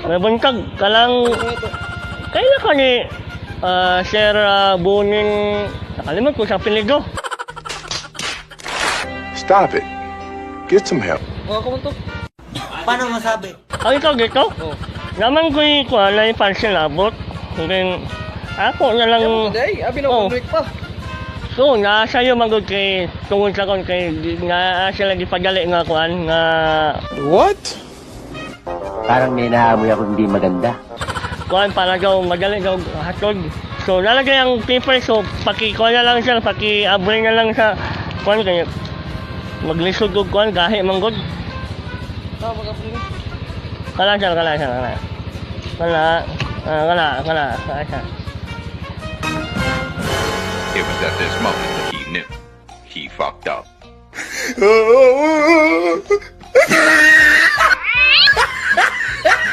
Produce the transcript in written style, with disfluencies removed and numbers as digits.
May buntag kalang kaya ka ni Sir Bunin nakalimot ko sa piligo. Stop it. Get some help. Paano masabi? Ang ikaw dito? Naman ko yung na yung parcel abot. Then, ako na lang... Abi na Oh. break pa. So, nasa iyo magod kay tungod sa kon kay nga sila gipadali nga kuan nga What? Parang may naamoy ako hindi maganda. kuan para daw madali daw hatod. So, nalagay ang paper so paki-kuan na lang siya, paki-abray na lang sa kuan kay maglisod og kuan gahi manggod. Kala siya. It was at this moment that he knew he fucked up.